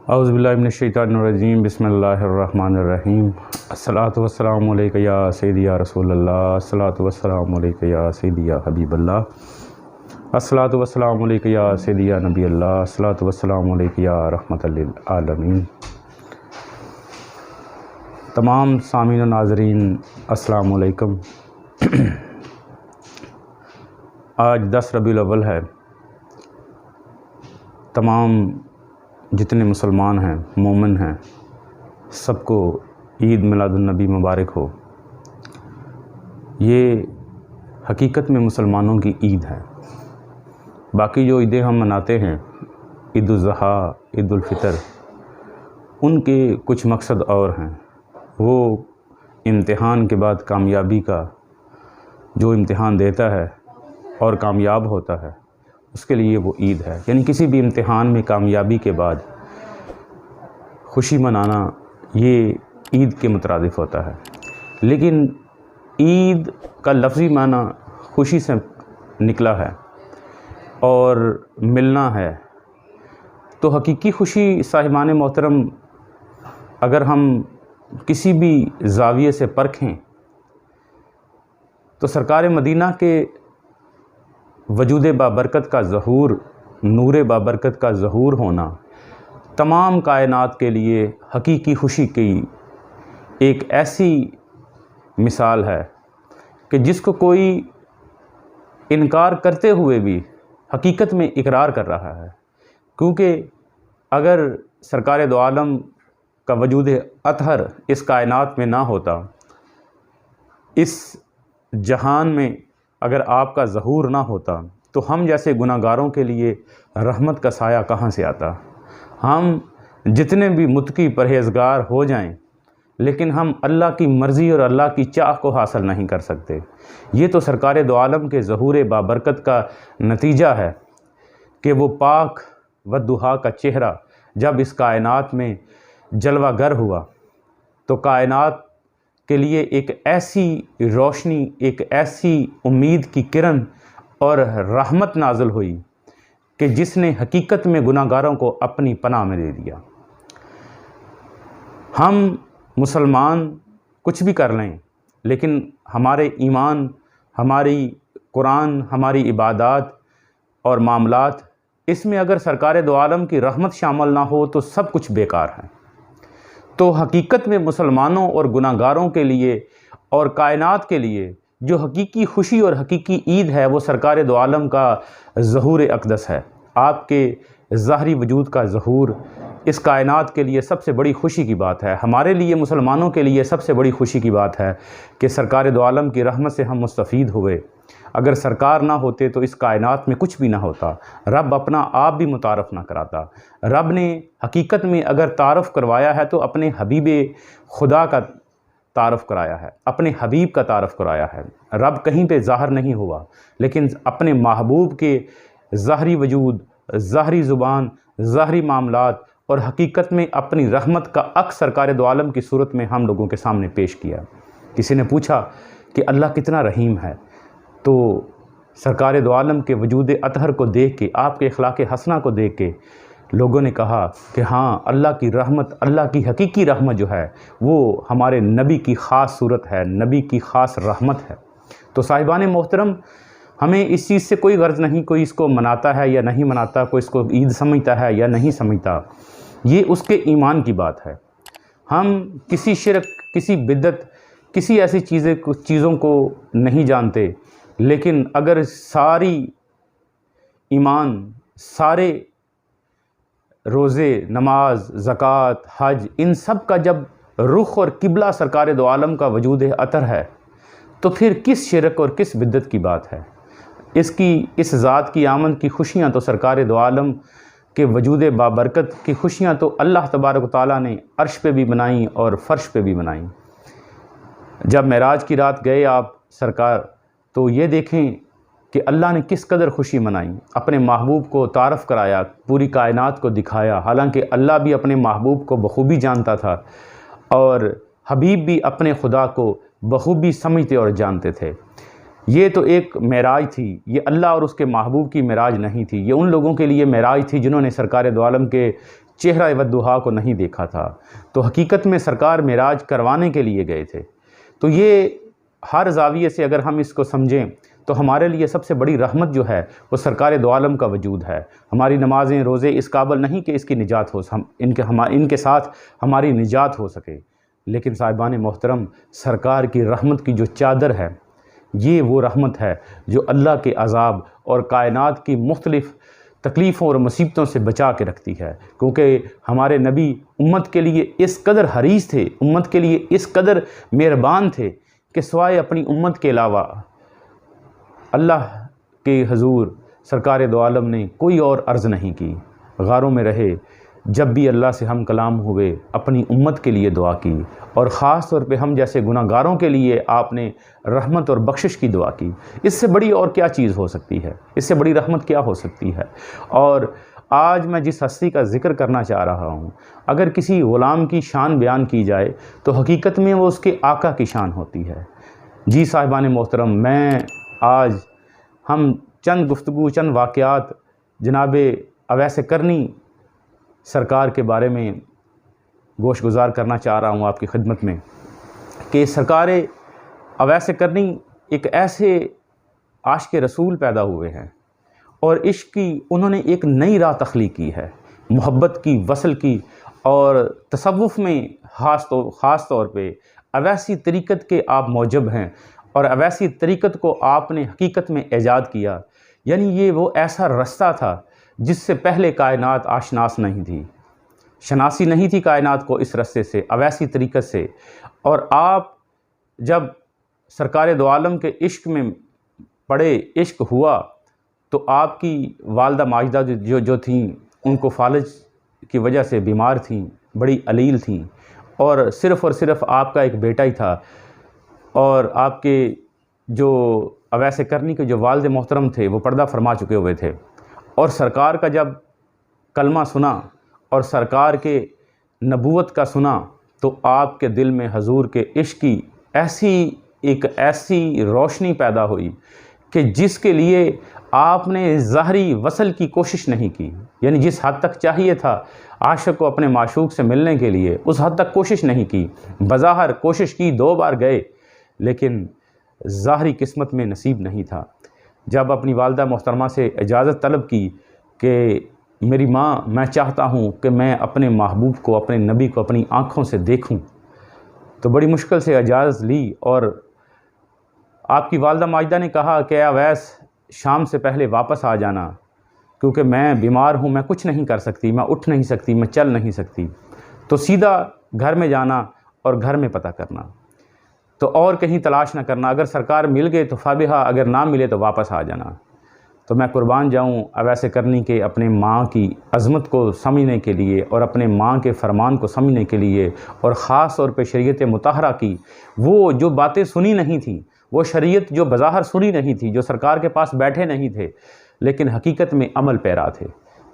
اعوذ باللہ من الشیطان الرجیم، بسم اللہ الرحمن الرحیم۔ الصلاۃ والسلام علیک یا سیدی یا رسول اللہ، الصلاۃ والسلام علیک یا سیدی یا حبیب اللہ، الصلاۃ والسلام علیک یا سیدی یا نبی اللہ، الصلاۃ والسلام علیک یا رحمت للعالمین۔ تمام سامعین و ناظرین السلام علیکم۔ آج 10 ربیع الاول ہے۔ تمام جتنے مسلمان ہیں، مومن ہیں، سب کو عید میلاد النبی مبارک ہو۔ یہ حقیقت میں مسلمانوں کی عید ہے۔ باقی جو عیدیں ہم مناتے ہیں، عید الاضحیٰ، عید الفطر، ان کے کچھ مقصد اور ہیں۔ وہ امتحان کے بعد کامیابی کا، جو امتحان دیتا ہے اور کامیاب ہوتا ہے، اس کے لیے وہ عید ہے۔ یعنی کسی بھی امتحان میں کامیابی کے بعد خوشی منانا، یہ عید کے مترادف ہوتا ہے۔ لیکن عید کا لفظی معنی خوشی سے نکلا ہے اور ملنا ہے، تو حقیقی خوشی صاحبان محترم اگر ہم کسی بھی زاویے سے پرکھیں تو سرکار مدینہ کے وجود بابرکت کا ظہور، نور بابرکت کا ظہور ہونا تمام کائنات کے لیے حقیقی خوشی کی ایک ایسی مثال ہے کہ جس کو کوئی انکار کرتے ہوئے بھی حقیقت میں اقرار کر رہا ہے۔ کیونکہ اگر سرکار دو عالم کا وجود اطہر اس کائنات میں نہ ہوتا، اس جہان میں اگر آپ کا ظہور نہ ہوتا، تو ہم جیسے گناہ گاروں کے لیے رحمت کا سایہ کہاں سے آتا؟ ہم جتنے بھی متقی پرہیزگار ہو جائیں، لیکن ہم اللہ کی مرضی اور اللہ کی چاہ کو حاصل نہیں کر سکتے۔ یہ تو سرکار دو عالم کے ظہور بابرکت کا نتیجہ ہے کہ وہ پاک والضحیٰ کا چہرہ جب اس کائنات میں جلوہ گر ہوا تو کائنات کے لیے ایک ایسی روشنی، ایک ایسی امید کی کرن اور رحمت نازل ہوئی کہ جس نے حقیقت میں گناہ گاروں کو اپنی پناہ میں دے دیا۔ ہم مسلمان کچھ بھی کر لیں، لیکن ہمارے ایمان، ہماری قرآن، ہماری عبادات اور معاملات، اس میں اگر سرکار دو عالم کی رحمت شامل نہ ہو تو سب کچھ بیکار ہے۔ تو حقیقت میں مسلمانوں اور گناہ گاروں کے لیے اور کائنات کے لیے جو حقیقی خوشی اور حقیقی عید ہے، وہ سرکار دو عالم کا ظہور اقدس ہے۔ آپ کے ظاہری وجود کا ظہور اس کائنات کے لیے سب سے بڑی خوشی کی بات ہے۔ ہمارے لیے، مسلمانوں کے لیے سب سے بڑی خوشی کی بات ہے کہ سرکار دو عالم کی رحمت سے ہم مستفید ہوئے۔ اگر سرکار نہ ہوتے تو اس کائنات میں کچھ بھی نہ ہوتا، رب اپنا آپ بھی متعارف نہ کراتا۔ رب نے حقیقت میں اگر تعارف کروایا ہے تو اپنے حبیب خدا کا تعارف کرایا ہے، اپنے حبیب کا تعارف کرایا ہے۔ رب کہیں پہ ظاہر نہیں ہوا، لیکن اپنے محبوب کے ظاہری وجود، ظاہری زبان، ظاہری معاملات اور حقیقت میں اپنی رحمت کا عکس سرکار دو عالم کی صورت میں ہم لوگوں کے سامنے پیش کیا۔ کسی نے پوچھا کہ اللہ کتنا رحیم ہے، تو سرکار دو عالم کے وجود اطہر کو دیکھ کے، آپ کے اخلاق حسنہ کو دیکھ کے لوگوں نے کہا کہ ہاں، اللہ کی رحمت، اللہ کی حقیقی رحمت جو ہے وہ ہمارے نبی کی خاص صورت ہے، نبی کی خاص رحمت ہے۔ تو صاحبان محترم، ہمیں اس چیز سے کوئی غرض نہیں، کوئی اس کو مناتا ہے یا نہیں مناتا، کوئی اس کو عید سمجھتا ہے یا نہیں سمجھتا، یہ اس کے ایمان کی بات ہے۔ ہم کسی شرک، کسی بدعت، کسی ایسی چیزوں کو نہیں جانتے، لیکن اگر ساری ایمان، سارے روزے، نماز، زکوٰۃ، حج، ان سب کا جب رخ اور قبلہ سرکار دو عالم کا وجود اطہر ہے، تو پھر کس شرک اور کس بدعت کی بات ہے؟ اس ذات کی آمد کی خوشیاں تو سرکار دو عالم کے وجود بابرکت کی خوشیاں تو اللہ تبارک و تعالیٰ نے عرش پہ بھی بنائیں اور فرش پہ بھی بنائیں۔ جب معراج کی رات گئے آپ سرکار، تو یہ دیکھیں کہ اللہ نے کس قدر خوشی منائی، اپنے محبوب کو تعارف کرایا، پوری کائنات کو دکھایا۔ حالانکہ اللہ بھی اپنے محبوب کو بخوبی جانتا تھا اور حبیب بھی اپنے خدا کو بخوبی سمجھتے اور جانتے تھے۔ یہ تو ایک معراج تھی، یہ اللہ اور اس کے محبوب کی معراج نہیں تھی، یہ ان لوگوں کے لیے معراج تھی جنہوں نے سرکار دو عالم کے چہرہ والضحیٰ کو نہیں دیکھا تھا، تو حقیقت میں سرکار معراج کروانے کے لیے گئے تھے۔ تو یہ ہر زاویے سے اگر ہم اس کو سمجھیں تو ہمارے لیے سب سے بڑی رحمت جو ہے وہ سرکار دو عالم کا وجود ہے۔ ہماری نمازیں روزے اس قابل نہیں کہ اس کی نجات ہو، ان کے ساتھ ہماری نجات ہو سکے، لیکن صاحبان محترم، سرکار کی رحمت کی جو چادر ہے، یہ وہ رحمت ہے جو اللہ کے عذاب اور کائنات کی مختلف تکلیفوں اور مصیبتوں سے بچا کے رکھتی ہے، کیونکہ ہمارے نبی امت کے لیے اس قدر حریص تھے، امت کے لیے اس قدر مہربان تھے کہ سوائے اپنی امت کے علاوہ اللہ کے حضور سرکار دو عالم نے کوئی اور عرض نہیں کی۔ غاروں میں رہے، جب بھی اللہ سے ہم کلام ہوئے اپنی امت کے لیے دعا کی، اور خاص طور پہ ہم جیسے گناہ گاروں کے لیے آپ نے رحمت اور بخشش کی دعا کی۔ اس سے بڑی اور کیا چیز ہو سکتی ہے؟ اس سے بڑی رحمت کیا ہو سکتی ہے؟ اور آج میں جس ہستی کا ذکر کرنا چاہ رہا ہوں، اگر کسی غلام کی شان بیان کی جائے تو حقیقت میں وہ اس کے آقا کی شان ہوتی ہے۔ جی صاحبان محترم، آج ہم چند گفتگو، چند واقعات جناب اویس کرنی سرکار کے بارے میں گوش گزار کرنا چاہ رہا ہوں آپ کی خدمت میں، کہ سرکار اویس کرنی ایک ایسے عاشق رسول پیدا ہوئے ہیں، اور عشق کی انہوں نے ایک نئی راہ تخلیق کی ہے، محبت کی، وصل کی، اور تصوف میں خاص طور پہ اویسی طریقت کے آپ موجب ہیں، اور اویسی طریقت کو آپ نے حقیقت میں ایجاد کیا۔ یعنی یہ وہ ایسا رستہ تھا جس سے پہلے کائنات آشناس نہیں تھی، شناسی نہیں تھی کائنات کو اس رستے سے، اویسی طریقت سے۔ اور آپ جب سرکار دو عالم کے عشق میں پڑے، عشق ہوا، تو آپ کی والدہ ماجدہ جو تھیں، ان کو فالج کی وجہ سے بیمار تھیں، بڑی علیل تھیں، اور صرف آپ کا ایک بیٹا ہی تھا، اور آپ کے جو اویس کرنی کے جو والد محترم تھے وہ پردہ فرما چکے ہوئے تھے۔ اور سرکار کا جب کلمہ سنا اور سرکار کے نبوت کا سنا، تو آپ کے دل میں حضور کے عشق کی ایسی روشنی پیدا ہوئی کہ جس کے لیے آپ نے ظاہری وصل کی کوشش نہیں کی، یعنی جس حد تک چاہیے تھا عاشق کو اپنے معشوق سے ملنے کے لیے، اس حد تک کوشش نہیں کی۔ بظاہر کوشش کی، 2 بار گئے، لیکن ظاہری قسمت میں نصیب نہیں تھا۔ جب اپنی والدہ محترمہ سے اجازت طلب کی کہ میری ماں، میں چاہتا ہوں کہ میں اپنے محبوب کو، اپنے نبی کو اپنی آنکھوں سے دیکھوں، تو بڑی مشکل سے اجازت لی، اور آپ کی والدہ ماجدہ نے کہا کہ اویس، شام سے پہلے واپس آ جانا، کیونکہ میں بیمار ہوں، میں کچھ نہیں کر سکتی، میں اٹھ نہیں سکتی، میں چل نہیں سکتی، تو سیدھا گھر میں جانا اور گھر میں پتہ کرنا، تو اور کہیں تلاش نہ کرنا، اگر سرکار مل گئے تو فابہا، اگر نہ ملے تو واپس آ جانا۔ تو میں قربان جاؤں اویس کرنی کے اپنے ماں کی عظمت کو سمجھنے کے لیے، اور اپنے ماں کے فرمان کو سمجھنے کے لیے، اور خاص طور پہ شریعت مطہرہ کی وہ جو باتیں سنی نہیں تھیں، وہ شریعت جو بظاہر سنی نہیں تھی، جو سرکار کے پاس بیٹھے نہیں تھے لیکن حقیقت میں عمل پیرا تھے،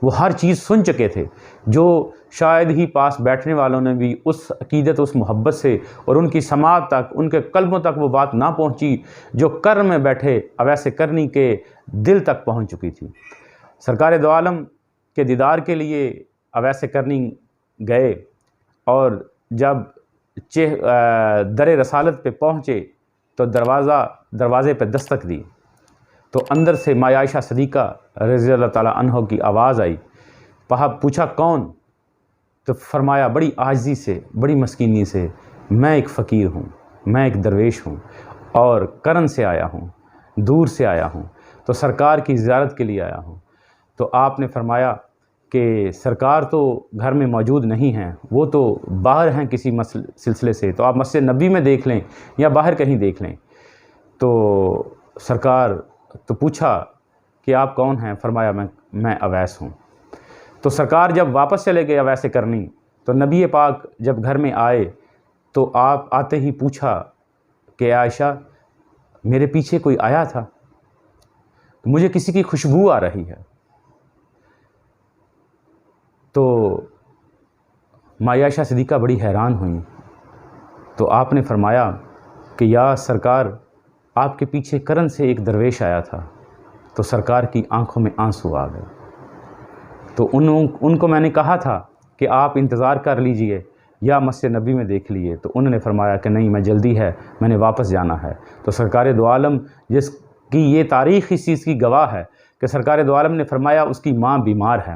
وہ ہر چیز سن چکے تھے، جو شاید ہی پاس بیٹھنے والوں نے بھی اس عقیدت، اس محبت سے اور ان کی سماعت تک، ان کے قلبوں تک وہ بات نہ پہنچی جو کر میں بیٹھے اویس کرنی کے دل تک پہنچ چکی تھی۔ سرکار دو عالم کے دیدار کے لیے اویس کرنی گئے، اور جب در رسالت پہ پہنچے تو دروازے پہ دستک دی، تو اندر سے ماں عائشہ صدیقہ رضی اللہ تعالیٰ عنہ کی آواز آئی۔ پوچھا کون؟ تو فرمایا بڑی عاجزی سے، بڑی مسکینی سے، میں ایک فقیر ہوں، میں ایک درویش ہوں، اور کرن سے آیا ہوں، دور سے آیا ہوں، تو سرکار کی زیارت کے لیے آیا ہوں۔ تو آپ نے فرمایا کہ سرکار تو گھر میں موجود نہیں ہیں، وہ تو باہر ہیں کسی سلسلے سے، تو آپ مسجد نبی میں دیکھ لیں یا باہر کہیں دیکھ لیں۔ تو سرکار تو پوچھا کہ آپ کون ہیں؟ فرمایا میں اویس ہوں۔ تو سرکار جب واپس چلے گئے اویس کرنی، تو نبی پاک جب گھر میں آئے تو آپ آتے ہی پوچھا کہ عائشہ، میرے پیچھے کوئی آیا تھا؟ مجھے کسی کی خوشبو آ رہی ہے۔ تو ماں عائشہ صدیقہ بڑی حیران ہوئیں، تو آپ نے فرمایا کہ یا سرکار، آپ کے پیچھے کرن سے ایک درویش آیا تھا۔ تو سرکار کی آنکھوں میں آنسو آ گئے۔ تو ان کو میں نے کہا تھا کہ کہ آپ انتظار کر لیجئے یا مسجد نبی میں دیکھ لیے، تو انہوں نے فرمایا کہ نہیں، میں جلدی ہے، میں نے واپس جانا ہے۔ تو سرکار دو عالم، جس کی یہ تاریخ اس چیز کی گواہ ہے کہ سرکار دو عالم نے فرمایا اس کی ماں بیمار ہے،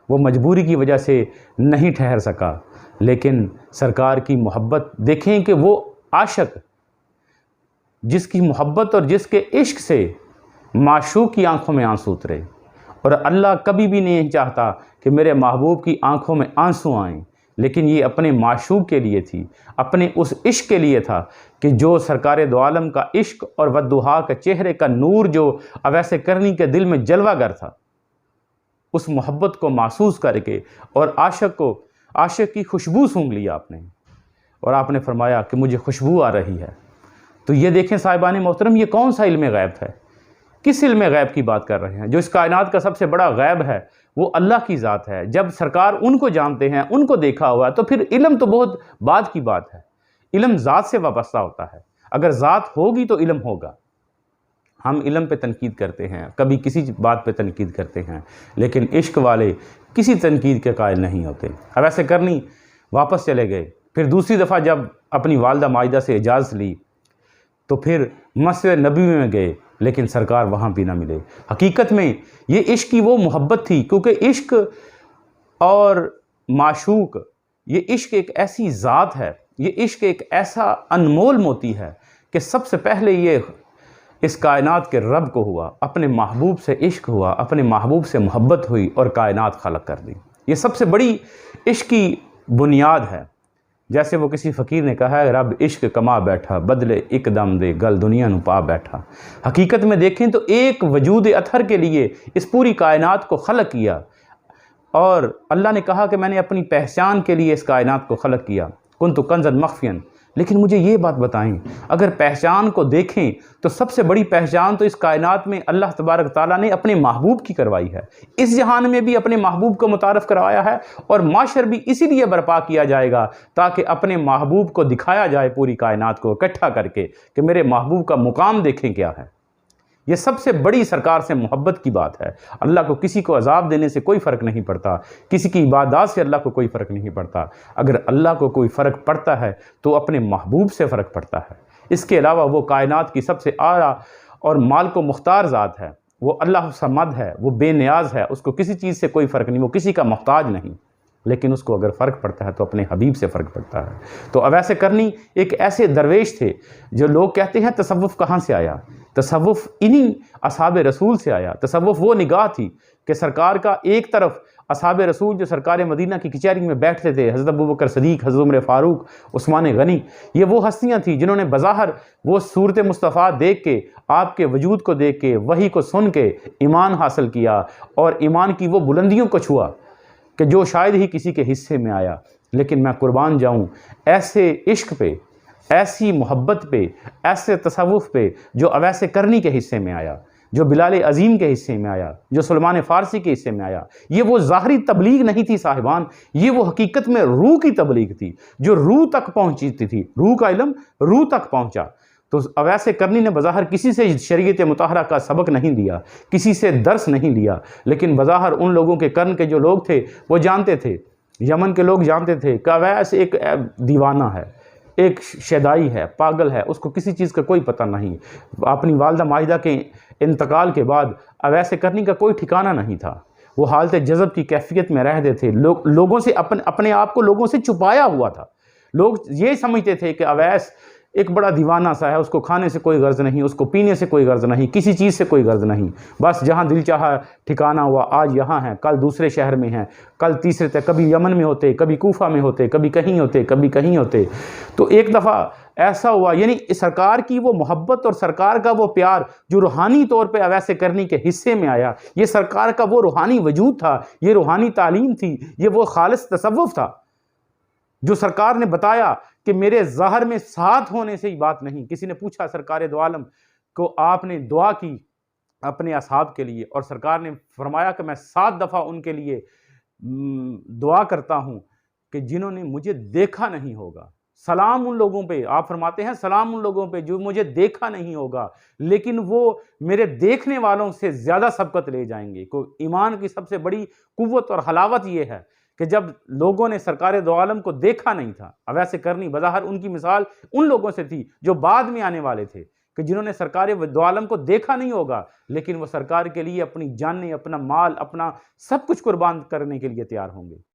وہ مجبوری کی وجہ سے نہیں ٹھہر سکا، لیکن سرکار کی محبت دیکھیں کہ وہ عاشق جس کی محبت اور جس کے عشق سے معشوق کی آنکھوں میں آنسو اترے، اور اللہ کبھی بھی نہیں چاہتا کہ میرے محبوب کی آنکھوں میں آنسو آئیں، لیکن یہ اپنے معشوق کے لیے تھی، اپنے اس عشق کے لیے تھا کہ جو سرکار دو عالم کا عشق اور والضحیٰ کے چہرے کا نور جو اویس کرنی کے دل میں جلوہ گر تھا، اس محبت کو محسوس کر کے اور عاشق کی خوشبو سونگھ لیا آپ نے، اور آپ نے فرمایا کہ مجھے خوشبو آ رہی ہے۔ تو یہ دیکھیں صاحبان محترم، یہ کون سا علم غیب ہے؟ کس علم غیب کی بات کر رہے ہیں؟ جو اس کائنات کا سب سے بڑا غیب ہے وہ اللہ کی ذات ہے۔ جب سرکار ان کو جانتے ہیں، ان کو دیکھا ہوا ہے، تو پھر علم تو بہت بعد کی بات ہے۔ علم ذات سے وابستہ ہوتا ہے، اگر ذات ہوگی تو علم ہوگا۔ ہم علم پہ تنقید کرتے ہیں، کبھی کسی بات پہ تنقید کرتے ہیں، لیکن عشق والے کسی تنقید کے قائل نہیں ہوتے۔ اب ایسے کرنی واپس چلے گئے، پھر دوسری دفعہ جب اپنی والدہ ماجدہ سے اجازت لی تو پھر مسجد نبوی میں گئے، لیکن سرکار وہاں بھی نہ ملے۔ حقیقت میں یہ عشق کی وہ محبت تھی، کیونکہ عشق اور معشوق، یہ عشق ایک ایسی ذات ہے، یہ عشق ایک ایسا انمول موتی ہے کہ سب سے پہلے یہ اس کائنات کے رب کو ہوا، اپنے محبوب سے عشق ہوا، اپنے محبوب سے محبت ہوئی اور کائنات خلق کر دی۔ یہ سب سے بڑی عشق کی بنیاد ہے۔ جیسے وہ کسی فقیر نے کہا ہے، رب عشق کما بیٹھا، بدلے ایک دم دے، گل دنیا نو پا بیٹھا۔ حقیقت میں دیکھیں تو ایک وجود اطہر کے لیے اس پوری کائنات کو خلق کیا، اور اللہ نے کہا کہ میں نے اپنی پہچان کے لیے اس کائنات کو خلق کیا، کنت کنزا مخفیا۔ لیکن مجھے یہ بات بتائیں، اگر پہچان کو دیکھیں تو سب سے بڑی پہچان تو اس کائنات میں اللہ تبارک تعالیٰ نے اپنے محبوب کی کروائی ہے۔ اس جہان میں بھی اپنے محبوب کو متعارف کروایا ہے، اور معاشر بھی اسی لیے برپا کیا جائے گا تاکہ اپنے محبوب کو دکھایا جائے پوری کائنات کو اکٹھا کر کے کہ میرے محبوب کا مقام دیکھیں کیا ہے۔ یہ سب سے بڑی سرکار سے محبت کی بات ہے۔ اللہ کو کسی کو عذاب دینے سے کوئی فرق نہیں پڑتا، کسی کی عبادات سے اللہ کو کوئی فرق نہیں پڑتا۔ اگر اللہ کو کوئی فرق پڑتا ہے تو اپنے محبوب سے فرق پڑتا ہے۔ اس کے علاوہ وہ کائنات کی سب سے اعلیٰ اور مالک و مختار ذات ہے، وہ اللہ صمد ہے، وہ بے نیاز ہے، اس کو کسی چیز سے کوئی فرق نہیں، وہ کسی کا محتاج نہیں، لیکن اس کو اگر فرق پڑتا ہے تو اپنے حبیب سے فرق پڑتا ہے۔ تو اویس کرنی ایک ایسے درویش تھے جو لوگ کہتے ہیں تصوف کہاں سے آیا؟ تصوف انہی اصحاب رسول سے آیا۔ تصوف وہ نگاہ تھی کہ سرکار کا ایک طرف اصحاب رسول جو سرکار مدینہ کی کچہری میں بیٹھتے تھے، حضرت ابوبکر صدیق، حضرت عمر فاروق، عثمان غنی، یہ وہ ہستیاں تھیں جنہوں نے بظاہر وہ صورت مصطفیٰ دیکھ کے، آپ کے وجود کو دیکھ کے، وحی کو سن کے ایمان حاصل کیا، اور ایمان کی وہ بلندیوں کو چھوا کہ جو شاید ہی کسی کے حصے میں آیا۔ لیکن میں قربان جاؤں ایسے عشق پہ، ایسی محبت پہ، ایسے تصوف پہ جو اویس کرنی کے حصے میں آیا، جو بلال عظیم کے حصے میں آیا، جو سلمان فارسی کے حصے میں آیا۔ یہ وہ ظاہری تبلیغ نہیں تھی صاحبان، یہ وہ حقیقت میں روح کی تبلیغ تھی جو روح تک پہنچتی تھی۔ روح کا علم روح تک پہنچا۔ تو اویس کرنی نے بظاہر کسی سے شریعت مطہرہ کا سبق نہیں دیا، کسی سے درس نہیں لیا، لیکن بظاہر ان لوگوں کے قرن کے جو لوگ تھے وہ جانتے تھے، یمن کے لوگ جانتے تھے کہ اویس ایک دیوانہ ہے، ایک شیدائی ہے، پاگل ہے، اس کو کسی چیز کا کوئی پتہ نہیں۔ اپنی والدہ ماجدہ کے انتقال کے بعد اویس کرنی کا کوئی ٹھکانہ نہیں تھا، وہ حالت جذب کی کیفیت میں رہتے تھے، لوگوں سے اپنے آپ کو لوگوں سے چھپایا ہوا تھا۔ لوگ یہ سمجھتے تھے کہ اویس ایک بڑا دیوانہ سا ہے، اس کو کھانے سے کوئی غرض نہیں، اس کو پینے سے کوئی غرض نہیں، کسی چیز سے کوئی غرض نہیں، بس جہاں دل چاہا ٹھکانہ ہوا، آج یہاں ہیں، کل دوسرے شہر میں ہیں، کل تیسرے تک، کبھی یمن میں ہوتے، کبھی کوفہ میں ہوتے، کبھی کہیں ہوتے، کبھی کہیں ہوتے۔ تو ایک دفعہ ایسا ہوا، یعنی سرکار کی وہ محبت اور سرکار کا وہ پیار جو روحانی طور پہ اویس کرنی کے حصے میں آیا، یہ سرکار کا وہ روحانی وجود تھا، یہ روحانی تعلیم تھی، یہ وہ خالص تصوف تھا جو سرکار نے بتایا کہ میرے ظاہر میں ساتھ ہونے سے ہی بات نہیں۔ کسی نے پوچھا سرکار دو عالم کو، آپ نے دعا کی اپنے اصحاب کے لیے، اور سرکار نے فرمایا کہ میں 7 دفعہ ان کے لیے دعا کرتا ہوں کہ جنہوں نے مجھے دیکھا نہیں ہوگا۔ سلام ان لوگوں پہ، آپ فرماتے ہیں سلام ان لوگوں پہ جو مجھے دیکھا نہیں ہوگا، لیکن وہ میرے دیکھنے والوں سے زیادہ سبقت لے جائیں گے۔ ایمان کی سب سے بڑی قوت اور حلاوت یہ ہے کہ جب لوگوں نے سرکار دو عالم کو دیکھا نہیں تھا، اویس کرنی بظاہر ان کی مثال ان لوگوں سے تھی جو بعد میں آنے والے تھے، کہ جنہوں نے سرکار دو عالم کو دیکھا نہیں ہوگا لیکن وہ سرکار کے لیے اپنی جانیں، اپنا مال، اپنا سب کچھ قربان کرنے کے لیے تیار ہوں گے۔